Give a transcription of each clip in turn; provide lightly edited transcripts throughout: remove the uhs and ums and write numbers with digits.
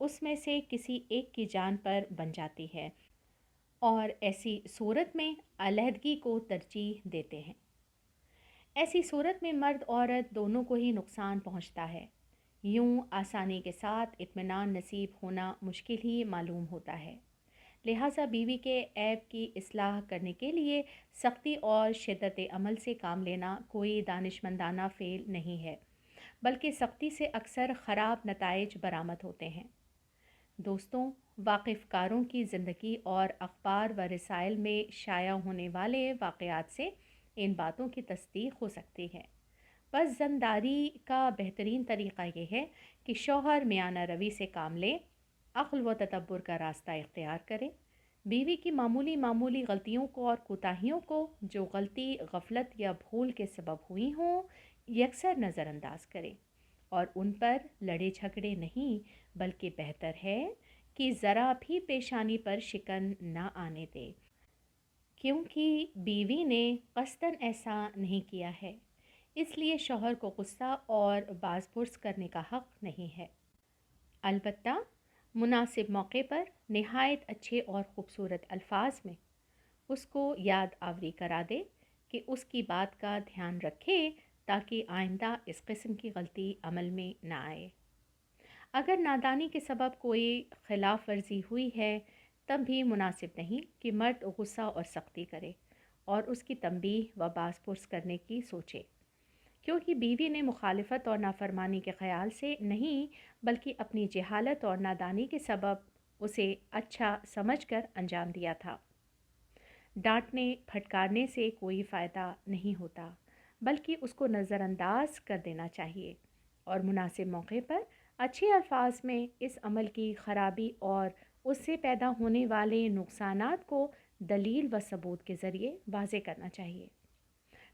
اس میں سے کسی ایک کی جان پر بن جاتی ہے اور ایسی صورت میں علیحدگی کو ترجیح دیتے ہیں۔ ایسی صورت میں مرد عورت دونوں کو ہی نقصان پہنچتا ہے۔ یوں آسانی کے ساتھ اطمینان نصیب ہونا مشکل ہی معلوم ہوتا ہے۔ لہٰذا بیوی کے عیب کی اصلاح کرنے کے لیے سختی اور شدت عمل سے کام لینا کوئی دانشمندانہ فعل نہیں ہے، بلکہ سختی سے اکثر خراب نتائج برآمد ہوتے ہیں۔ دوستوں، واقف کاروں کی زندگی اور اخبار و رسائل میں شائع ہونے والے واقعات سے ان باتوں کی تصدیق ہو سکتی ہے۔ بس زنداری کا بہترین طریقہ یہ ہے کہ شوہر میانہ روی سے کام لے، عقل و تدبر کا راستہ اختیار کرے، بیوی کی معمولی معمولی غلطیوں کو اور کوتاہیوں کو جو غلطی، غفلت یا بھول کے سبب ہوئی ہوں، یکسر نظر انداز کرے اور ان پر لڑے جھگڑے نہیں، بلکہ بہتر ہے کہ ذرا بھی پیشانی پر شکن نہ آنے دے، کیونکہ بیوی نے قصداً ایسا نہیں کیا ہے، اس لیے شوہر کو غصہ اور باز پرس کرنے کا حق نہیں ہے۔ البتہ مناسب موقع پر نہایت اچھے اور خوبصورت الفاظ میں اس کو یاد آوری کرا دے کہ اس کی بات کا دھیان رکھے تاکہ آئندہ اس قسم کی غلطی عمل میں نہ آئے۔ اگر نادانی کے سبب کوئی خلاف ورزی ہوئی ہے تب بھی مناسب نہیں کہ مرد غصہ اور سختی کرے اور اس کی تنبیہ و باز پرس کرنے کی سوچے، کیونکہ بیوی نے مخالفت اور نافرمانی کے خیال سے نہیں بلکہ اپنی جہالت اور نادانی کے سبب اسے اچھا سمجھ کر انجام دیا تھا۔ ڈانٹنے پھٹکارنے سے کوئی فائدہ نہیں ہوتا، بلکہ اس کو نظر انداز کر دینا چاہیے اور مناسب موقع پر اچھے الفاظ میں اس عمل کی خرابی اور اس سے پیدا ہونے والے نقصانات کو دلیل و ثبوت کے ذریعے واضح کرنا چاہیے،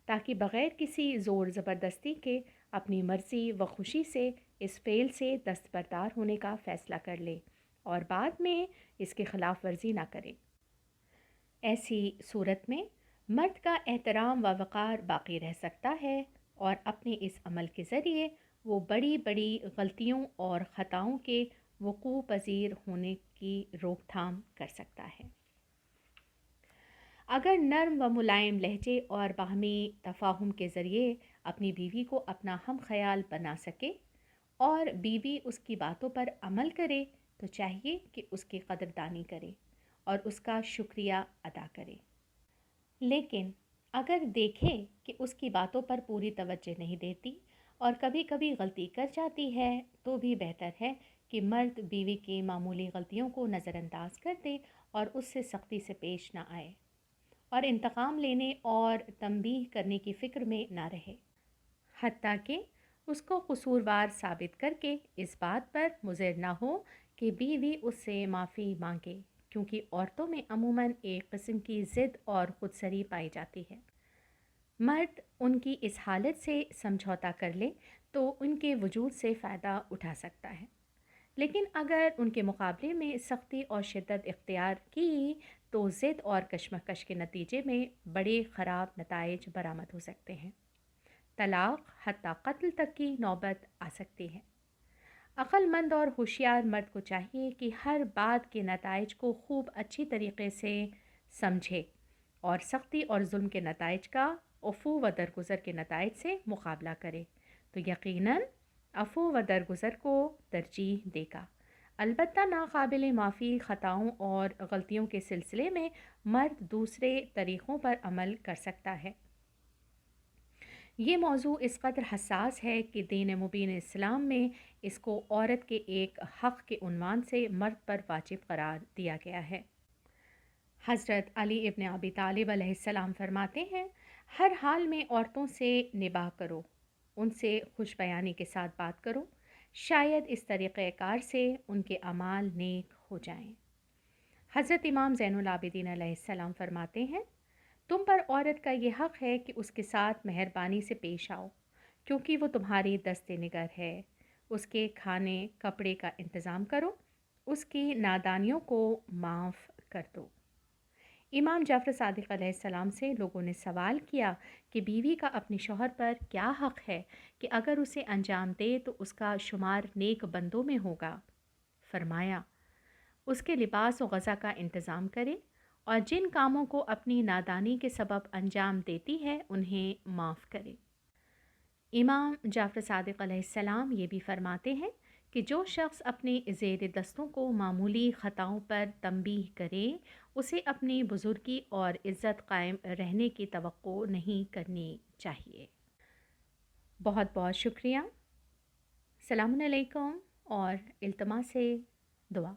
تاکہ بغیر کسی زور زبردستی کے اپنی مرضی و خوشی سے اس فعل سے دستبردار ہونے کا فیصلہ کر لے اور بعد میں اس کے خلاف ورزی نہ کرے۔ ایسی صورت میں مرد کا احترام و وقار باقی رہ سکتا ہے اور اپنے اس عمل کے ذریعے وہ بڑی بڑی غلطیوں اور خطاؤں کے وقوع پذیر ہونے کی روک تھام کر سکتا ہے۔ اگر نرم و ملائم لہجے اور باہمی تفاہم کے ذریعے اپنی بیوی کو اپنا ہم خیال بنا سکے اور بیوی اس کی باتوں پر عمل کرے تو چاہیے کہ اس کی قدردانی کرے اور اس کا شکریہ ادا کرے۔ لیکن اگر دیکھے کہ اس کی باتوں پر پوری توجہ نہیں دیتی اور کبھی کبھی غلطی کر جاتی ہے تو بھی بہتر ہے کہ مرد بیوی کی معمولی غلطیوں کو نظر انداز کر دے اور اس سے سختی سے پیش نہ آئے اور انتقام لینے اور تنبیہ کرنے کی فکر میں نہ رہے، حتیٰ کہ اس کو قصوروار ثابت کر کے اس بات پر مضر نہ ہو کہ بیوی اس سے معافی مانگے، کیونکہ عورتوں میں عموماً ایک قسم کی ضد اور خودسری پائی جاتی ہے۔ مرد ان کی اس حالت سے سمجھوتا کر لے تو ان کے وجود سے فائدہ اٹھا سکتا ہے، لیکن اگر ان کے مقابلے میں سختی اور شدت اختیار کی تو ضد اور کشمکش کے نتیجے میں بڑے خراب نتائج برآمد ہو سکتے ہیں، طلاق حتیٰ قتل تک کی نوبت آ سکتی ہے۔ عقل مند اور ہوشیار مرد کو چاہیے کہ ہر بات کے نتائج کو خوب اچھی طریقے سے سمجھے اور سختی اور ظلم کے نتائج کا عفو و درگزر کے نتائج سے مقابلہ کرے تو یقیناً عفو و درگزر کو ترجیح دے گا۔ البتہ ناقابل معافی خطاؤں اور غلطیوں کے سلسلے میں مرد دوسرے طریقوں پر عمل کر سکتا ہے۔ یہ موضوع اس قدر حساس ہے کہ دین مبین اسلام میں اس کو عورت کے ایک حق کے عنوان سے مرد پر واجب قرار دیا گیا ہے۔ حضرت علی ابن ابی طالب علیہ السلام فرماتے ہیں، ہر حال میں عورتوں سے نباہ کرو، ان سے خوش بیانی کے ساتھ بات کرو، شاید اس طریقہ کار سے ان کے اعمال نیک ہو جائیں۔ حضرت امام زین العابدین علیہ السلام فرماتے ہیں، تم پر عورت کا یہ حق ہے کہ اس کے ساتھ مہربانی سے پیش آؤ، کیونکہ وہ تمہاری دست نگر ہے، اس کے کھانے کپڑے کا انتظام کرو، اس کی نادانیوں کو معاف کر دو۔ امام جعفر صادق علیہ السلام سے لوگوں نے سوال کیا کہ بیوی کا اپنے شوہر پر کیا حق ہے کہ اگر اسے انجام دے تو اس کا شمار نیک بندوں میں ہوگا؟ فرمایا اس کے لباس و غذا کا انتظام کرے اور جن کاموں کو اپنی نادانی کے سبب انجام دیتی ہے انہیں معاف کرے۔ امام جعفر صادق علیہ السلام یہ بھی فرماتے ہیں کہ جو شخص اپنے زیر دستوں کو معمولی خطاؤں پر تنبیہ کرے اسے اپنی بزرگی اور عزت قائم رہنے کی توقع نہیں کرنی چاہیے۔ بہت بہت شکریہ۔ السلام علیکم اور التماس دعا۔